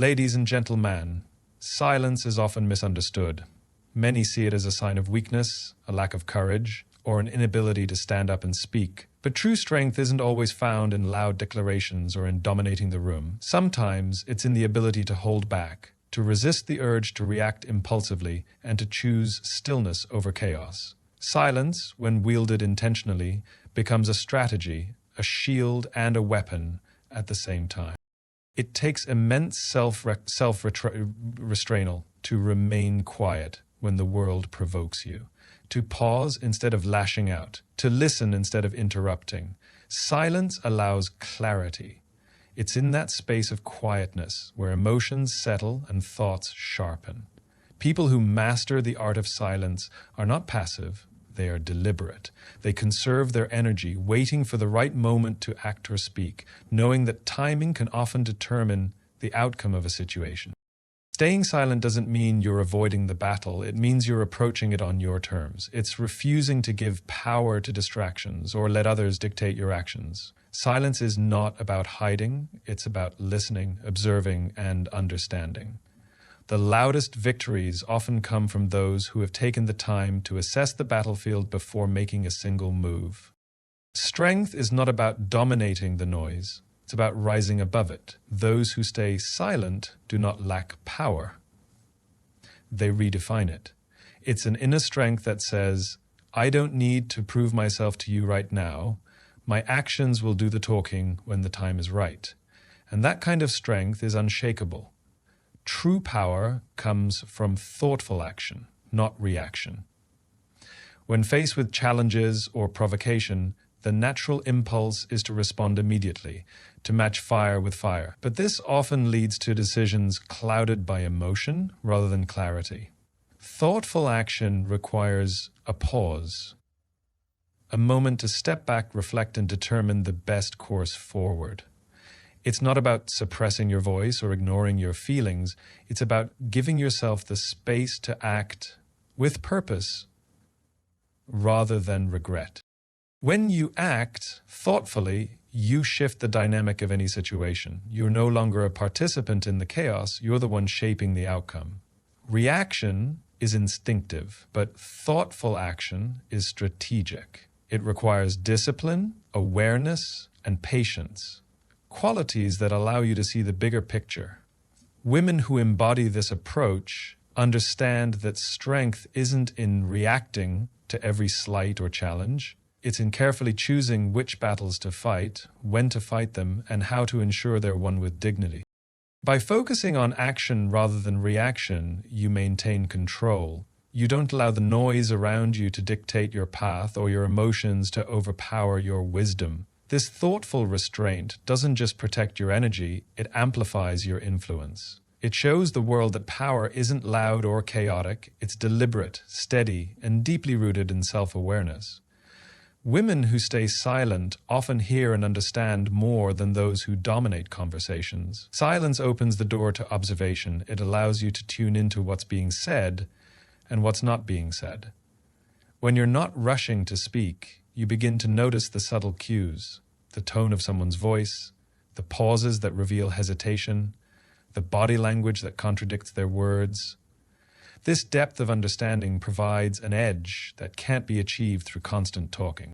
Ladies and gentlemen, silence is often misunderstood. Many see it as a sign of weakness, a lack of courage, or an inability to stand up and speak. But true strength isn't always found in loud declarations or in dominating the room. Sometimes it's in the ability to hold back, to resist the urge to react impulsively, and to choose stillness over chaos. Silence, when wielded intentionally, becomes a strategy, a shield, and a weapon at the same time. It takes immense self-restraint to remain quiet when the world provokes you, to pause instead of lashing out, to listen instead of interrupting. Silence allows clarity. It's in that space of quietness where emotions settle and thoughts sharpen. People who master the art of silence are not passive, they are deliberate. They conserve their energy, waiting for the right moment to act or speak, knowing that timing can often determine the outcome of a situation. Staying silent doesn't mean you're avoiding the battle. It means you're approaching it on your terms. It's refusing to give power to distractions or let others dictate your actions. Silence is not about hiding. It's about listening, observing, and understanding. The loudest victories often come from those who have taken the time to assess the battlefield before making a single move. Strength is not about dominating the noise. It's about rising above it. Those who stay silent do not lack power. They redefine it. It's an inner strength that says, I don't need to prove myself to you right now. My actions will do the talking when the time is right. And that kind of strength is unshakable. True power comes from thoughtful action, not reaction. When faced with challenges or provocation, the natural impulse is to respond immediately, to match fire with fire. But this often leads to decisions clouded by emotion rather than clarity. Thoughtful action requires a pause, a moment to step back, reflect, and determine the best course forward. It's not about suppressing your voice or ignoring your feelings. It's about giving yourself the space to act with purpose rather than regret. When you act thoughtfully, you shift the dynamic of any situation. You're no longer a participant in the chaos, you're the one shaping the outcome. Reaction is instinctive, but thoughtful action is strategic. It requires discipline, awareness, and patience. Qualities that allow you to see the bigger picture. Women who embody this approach understand that strength isn't in reacting to every slight or challenge. It's in carefully choosing which battles to fight, when to fight them, and how to ensure they're won with dignity. By focusing on action rather than reaction, you maintain control. You don't allow the noise around you to dictate your path or your emotions to overpower your wisdom. This thoughtful restraint doesn't just protect your energy, it amplifies your influence. It shows the world that power isn't loud or chaotic, it's deliberate, steady, and deeply rooted in self-awareness. Women who stay silent often hear and understand more than those who dominate conversations. Silence opens the door to observation. It allows you to tune into what's being said and what's not being said. When you're not rushing to speak, you begin to notice the subtle cues, the tone of someone's voice, the pauses that reveal hesitation, the body language that contradicts their words. This depth of understanding provides an edge that can't be achieved through constant talking.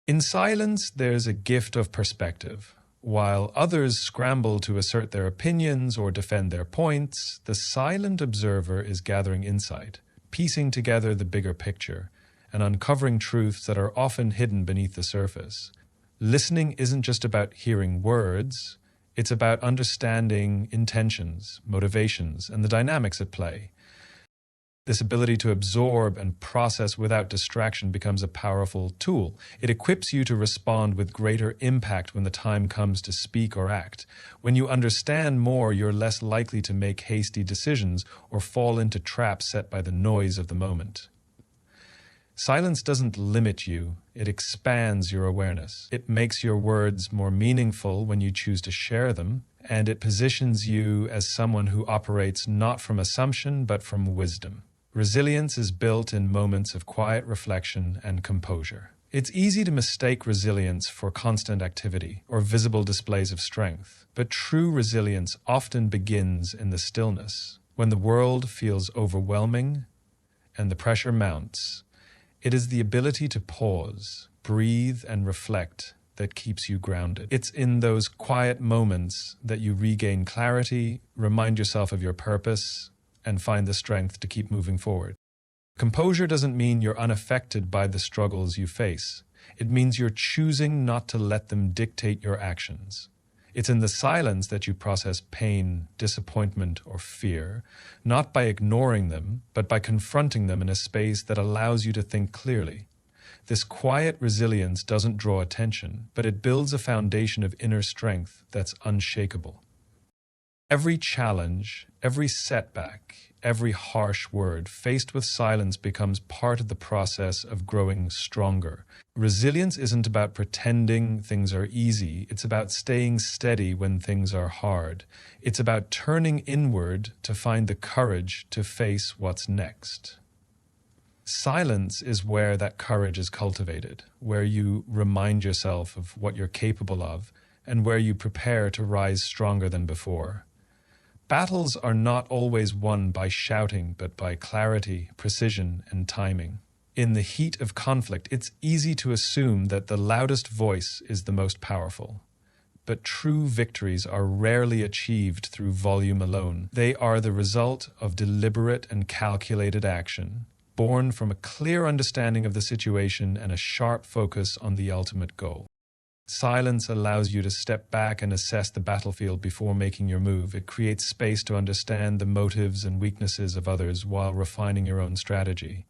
In silence, there's a gift of perspective. While others scramble to assert their opinions or defend their points, the silent observer is gathering insight, piecing together the bigger picture, and uncovering truths that are often hidden beneath the surface. Listening isn't just about hearing words, it's about understanding intentions, motivations, and the dynamics at play. This ability to absorb and process without distraction becomes a powerful tool. It equips you to respond with greater impact when the time comes to speak or act. When you understand more, you're less likely to make hasty decisions or fall into traps set by the noise of the moment. Silence doesn't limit you, it expands your awareness. It makes your words more meaningful when you choose to share them, and it positions you as someone who operates not from assumption but from wisdom. Resilience is built in moments of quiet reflection and composure. It's easy to mistake resilience for constant activity or visible displays of strength, but true resilience often begins in the stillness. When the world feels overwhelming and the pressure mounts, it is the ability to pause, breathe, and reflect that keeps you grounded. It's in those quiet moments that you regain clarity, remind yourself of your purpose, and find the strength to keep moving forward. Composure doesn't mean you're unaffected by the struggles you face. It means you're choosing not to let them dictate your actions. It's in the silence that you process pain, disappointment, or fear, not by ignoring them, but by confronting them in a space that allows you to think clearly. This quiet resilience doesn't draw attention, but it builds a foundation of inner strength that's unshakable. Every challenge, every setback, every harsh word faced with silence becomes part of the process of growing stronger. Resilience isn't about pretending things are easy. It's about staying steady when things are hard. It's about turning inward to find the courage to face what's next. Silence is where that courage is cultivated, where you remind yourself of what you're capable of, and where you prepare to rise stronger than before. Battles are not always won by shouting, but by clarity, precision, and timing. In the heat of conflict, it's easy to assume that the loudest voice is the most powerful. But true victories are rarely achieved through volume alone. They are the result of deliberate and calculated action, born from a clear understanding of the situation and a sharp focus on the ultimate goal. Silence allows you to step back and assess the battlefield before making your move. It creates space to understand the motives and weaknesses of others while refining your own strategy.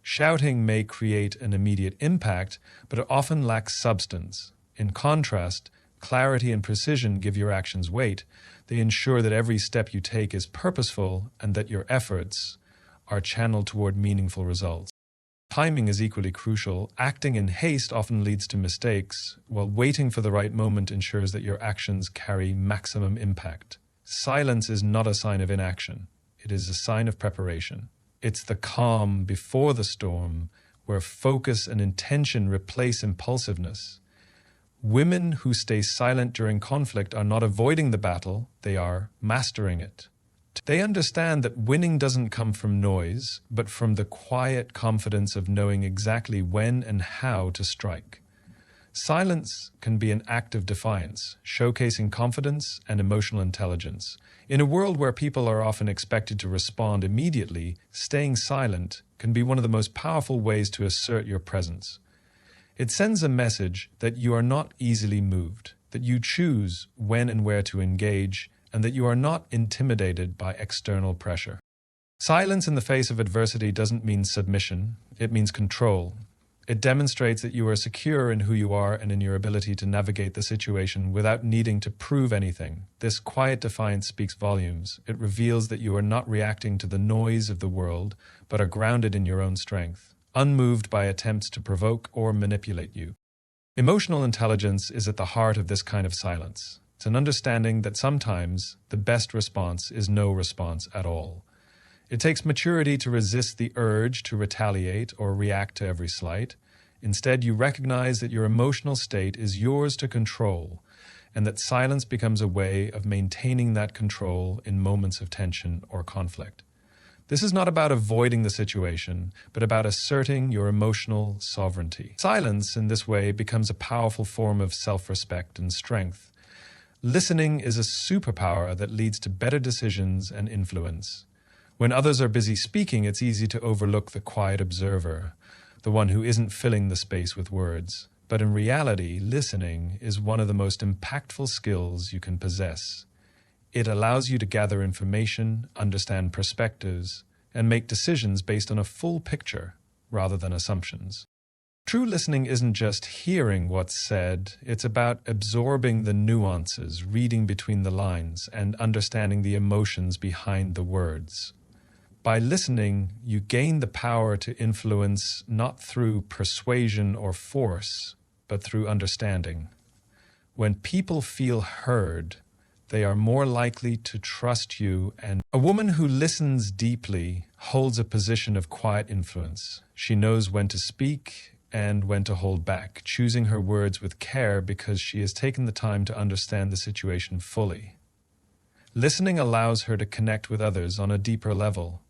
Shouting may create an immediate impact, but it often lacks substance. In contrast, clarity and precision give your actions weight. They ensure that every step you take is purposeful and that your efforts are channeled toward meaningful results. Timing is equally crucial. Acting in haste often leads to mistakes, while waiting for the right moment ensures that your actions carry maximum impact. Silence is not a sign of inaction. It is a sign of preparation. It's the calm before the storm, where focus and intention replace impulsiveness. Women who stay silent during conflict are not avoiding the battle, they are mastering it. They understand that winning doesn't come from noise, but from the quiet confidence of knowing exactly when and how to strike. Silence can be an act of defiance, showcasing confidence and emotional intelligence. In a world where people are often expected to respond immediately, staying silent can be one of the most powerful ways to assert your presence. It sends a message that you are not easily moved, that you choose when and where to engage, and that you are not intimidated by external pressure. Silence in the face of adversity doesn't mean submission, it means control. It demonstrates that you are secure in who you are and in your ability to navigate the situation without needing to prove anything. This quiet defiance speaks volumes. It reveals that you are not reacting to the noise of the world, but are grounded in your own strength, unmoved by attempts to provoke or manipulate you. Emotional intelligence is at the heart of this kind of silence. It's an understanding that sometimes the best response is no response at all. It takes maturity to resist the urge to retaliate or react to every slight. Instead, you recognize that your emotional state is yours to control, and that silence becomes a way of maintaining that control in moments of tension or conflict. This is not about avoiding the situation, but about asserting your emotional sovereignty. Silence, in this way, becomes a powerful form of self-respect and strength. Listening is a superpower that leads to better decisions and influence. When others are busy speaking, it's easy to overlook the quiet observer, the one who isn't filling the space with words. But in reality, listening is one of the most impactful skills you can possess. It allows you to gather information, understand perspectives, and make decisions based on a full picture rather than assumptions. True listening isn't just hearing what's said, it's about absorbing the nuances, reading between the lines, and understanding the emotions behind the words. By listening, you gain the power to influence not through persuasion or force, but through understanding. When people feel heard, they are more likely to trust you, and a woman who listens deeply holds a position of quiet influence. She knows when to speak, and when to hold back, choosing her words with care because she has taken the time to understand the situation fully. Listening allows her to connect with others on a deeper level,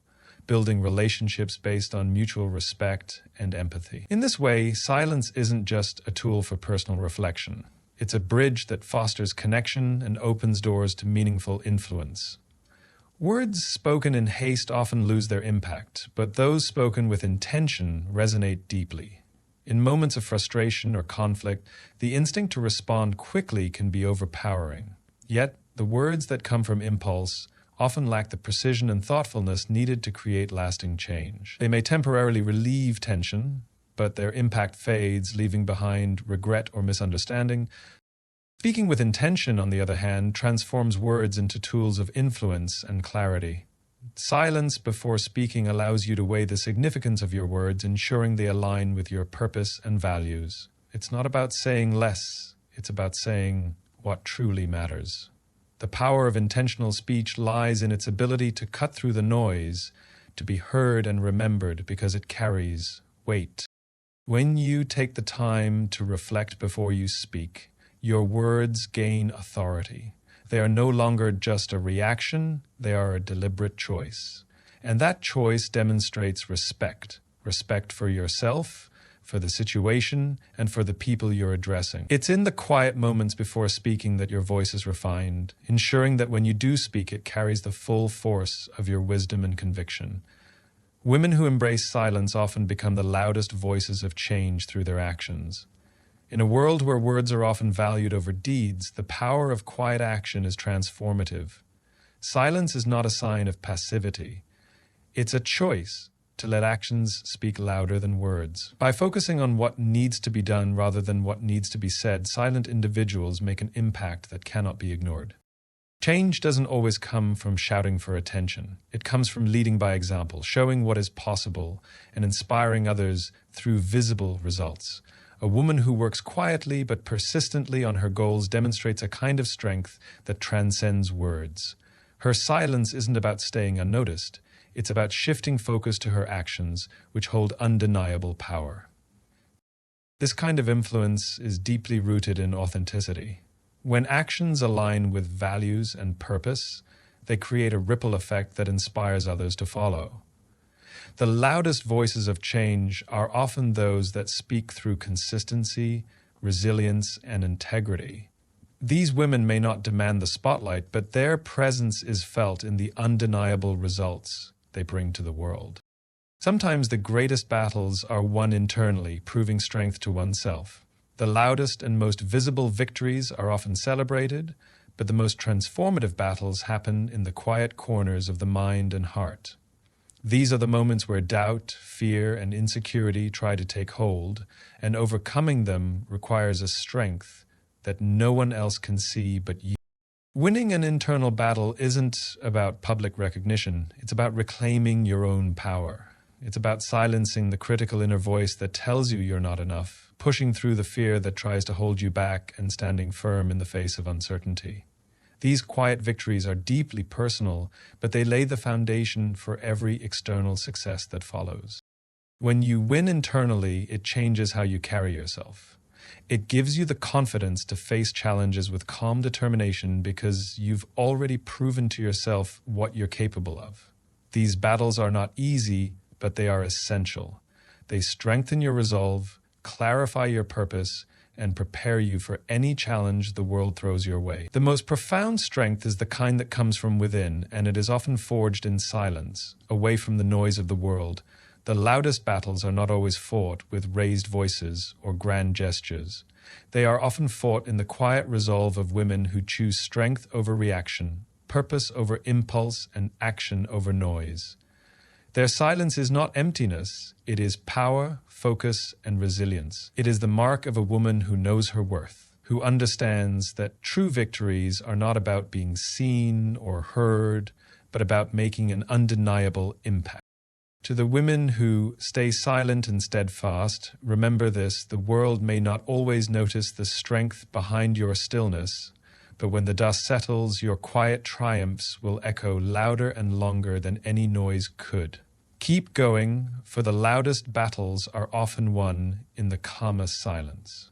building relationships based on mutual respect and empathy. In this way, silence isn't just a tool for personal reflection. It's a bridge that fosters connection and opens doors to meaningful influence. Words spoken in haste often lose their impact, but those spoken with intention resonate deeply. In moments of frustration or conflict, the instinct to respond quickly can be overpowering. Yet, the words that come from impulse often lack the precision and thoughtfulness needed to create lasting change. They may temporarily relieve tension, but their impact fades, leaving behind regret or misunderstanding. Speaking with intention, on the other hand, transforms words into tools of influence and clarity. Silence before speaking allows you to weigh the significance of your words, ensuring they align with your purpose and values. It's not about saying less, it's about saying what truly matters. The power of intentional speech lies in its ability to cut through the noise, to be heard and remembered because it carries weight. When you take the time to reflect before you speak, your words gain authority. They are no longer just a reaction, they are a deliberate choice. And that choice demonstrates respect. Respect for yourself, for the situation, and for the people you're addressing. It's in the quiet moments before speaking that your voice is refined, ensuring that when you do speak, it carries the full force of your wisdom and conviction. Women who embrace silence often become the loudest voices of change through their actions. In a world where words are often valued over deeds, the power of quiet action is transformative. Silence is not a sign of passivity. It's a choice to let actions speak louder than words. By focusing on what needs to be done rather than what needs to be said, silent individuals make an impact that cannot be ignored. Change doesn't always come from shouting for attention. It comes from leading by example, showing what is possible, and inspiring others through visible results. A woman who works quietly but persistently on her goals demonstrates a kind of strength that transcends words. Her silence isn't about staying unnoticed. It's about shifting focus to her actions, which hold undeniable power. This kind of influence is deeply rooted in authenticity. When actions align with values and purpose, they create a ripple effect that inspires others to follow. The loudest voices of change are often those that speak through consistency, resilience, and integrity. These women may not demand the spotlight, but their presence is felt in the undeniable results they bring to the world. Sometimes the greatest battles are won internally, proving strength to oneself. The loudest and most visible victories are often celebrated, but the most transformative battles happen in the quiet corners of the mind and heart. These are the moments where doubt, fear, and insecurity try to take hold, and overcoming them requires a strength that no one else can see but you. Winning an internal battle isn't about public recognition. It's about reclaiming your own power. It's about silencing the critical inner voice that tells you you're not enough, pushing through the fear that tries to hold you back, and standing firm in the face of uncertainty. These quiet victories are deeply personal, but they lay the foundation for every external success that follows. When you win internally, it changes how you carry yourself. It gives you the confidence to face challenges with calm determination because you've already proven to yourself what you're capable of. These battles are not easy, but they are essential. They strengthen your resolve, clarify your purpose, and prepare you for any challenge the world throws your way. The most profound strength is the kind that comes from within, and it is often forged in silence, away from the noise of the world. The loudest battles are not always fought with raised voices or grand gestures. They are often fought in the quiet resolve of women who choose strength over reaction, purpose over impulse, and action over noise. Their silence is not emptiness, it is power, focus, and resilience. It is the mark of a woman who knows her worth, who understands that true victories are not about being seen or heard, but about making an undeniable impact. To the women who stay silent and steadfast, remember this: the world may not always notice the strength behind your stillness, but when the dust settles, your quiet triumphs will echo louder and longer than any noise could. Keep going, for the loudest battles are often won in the calmest silence.